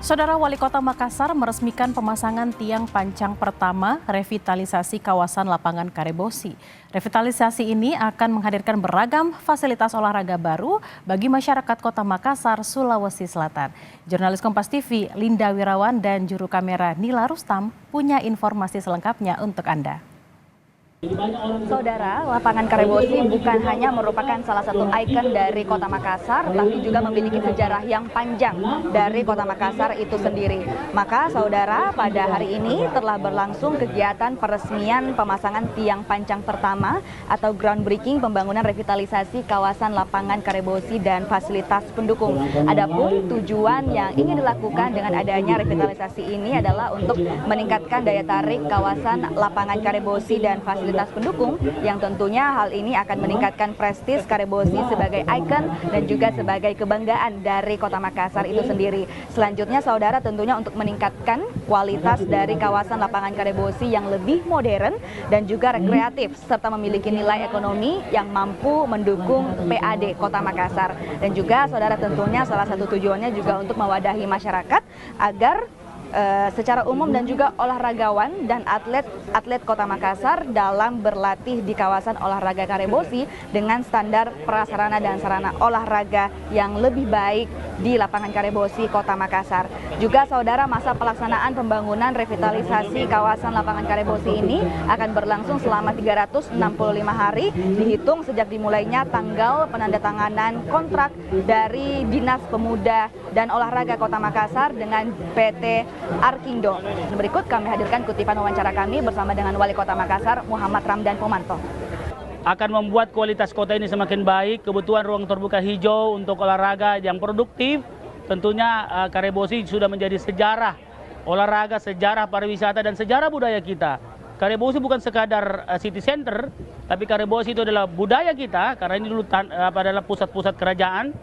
Saudara Wali Kota Makassar meresmikan pemasangan tiang pancang pertama revitalisasi kawasan lapangan Karebosi. Revitalisasi ini akan menghadirkan beragam fasilitas olahraga baru bagi masyarakat Kota Makassar, Sulawesi Selatan. Jurnalis Kompas TV Linda Wirawan dan juru kamera Nila Rustam punya informasi selengkapnya untuk Anda. Saudara, lapangan Karebosi bukan hanya merupakan salah satu ikon dari Kota Makassar, tapi juga memiliki sejarah yang panjang dari Kota Makassar itu sendiri. Maka saudara, pada hari ini telah berlangsung kegiatan peresmian pemasangan tiang pancang pertama atau groundbreaking pembangunan revitalisasi kawasan lapangan Karebosi dan fasilitas pendukung. Adapun tujuan yang ingin dilakukan dengan adanya revitalisasi ini adalah untuk meningkatkan daya tarik kawasan lapangan Karebosi dan fasilitas pendukung, yang tentunya hal ini akan meningkatkan prestis Karebosi sebagai ikon dan juga sebagai kebanggaan dari Kota Makassar itu sendiri. Selanjutnya saudara, tentunya untuk meningkatkan kualitas dari kawasan lapangan Karebosi yang lebih modern dan juga rekreatif serta memiliki nilai ekonomi yang mampu mendukung PAD Kota Makassar. Dan juga saudara, tentunya salah satu tujuannya juga untuk mewadahi masyarakat agar secara umum dan juga olahragawan dan atlet Kota Makassar dalam berlatih di kawasan olahraga Karebosi dengan standar prasarana dan sarana olahraga yang lebih baik di lapangan Karebosi Kota Makassar. Juga saudara, masa pelaksanaan pembangunan revitalisasi kawasan lapangan Karebosi ini akan berlangsung selama 365 hari dihitung sejak dimulainya tanggal penandatanganan kontrak dari Dinas Pemuda dan Olahraga Kota Makassar dengan PT Arkindo. Berikut kami hadirkan kutipan wawancara kami bersama dengan Wali Kota Makassar, Muhammad Ramdan Pomanto. Akan membuat kualitas kota ini semakin baik, kebutuhan ruang terbuka hijau untuk olahraga yang produktif. Tentunya Karebosi sudah menjadi sejarah olahraga, sejarah pariwisata, dan sejarah budaya kita. Karebosi bukan sekadar city center, tapi Karebosi itu adalah budaya kita, karena ini dulu adalah pusat-pusat kerajaan.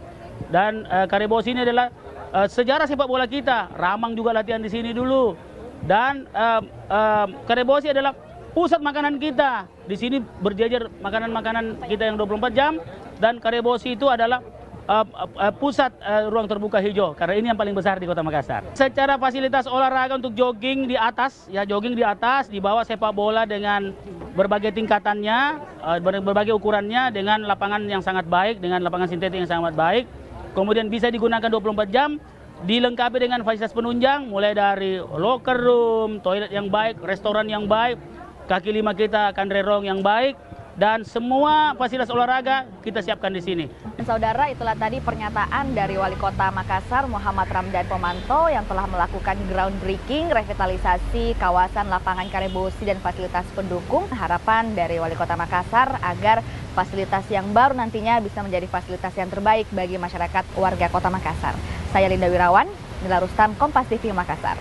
Dan Karebosi ini adalah sejarah sepak bola kita. Ramang juga latihan di sini dulu. Dan Karebosi adalah pusat makanan kita. Di sini berjejer makanan-makanan kita yang 24 jam. Dan Karebosi itu adalah pusat ruang terbuka hijau, karena ini yang paling besar di Kota Makassar. Secara fasilitas olahraga untuk jogging di atas, di bawah sepak bola dengan berbagai tingkatannya, berbagai ukurannya, dengan lapangan yang sangat baik, dengan lapangan sintetik yang sangat baik. Kemudian bisa digunakan 24 jam, dilengkapi dengan fasilitas penunjang, mulai dari locker room, toilet yang baik, restoran yang baik, kaki lima kita akan rerong yang baik, dan semua fasilitas olahraga kita siapkan di sini. Saudara, itulah tadi pernyataan dari Wali Kota Makassar, Muhammad Ramdan Pomanto, yang telah melakukan groundbreaking revitalisasi kawasan lapangan Karebosi dan fasilitas pendukung. Harapan dari Wali Kota Makassar agar fasilitas yang baru nantinya bisa menjadi fasilitas yang terbaik bagi masyarakat warga Kota Makassar. Saya Linda Wirawan, Nila Rustam, Kompas TV Makassar.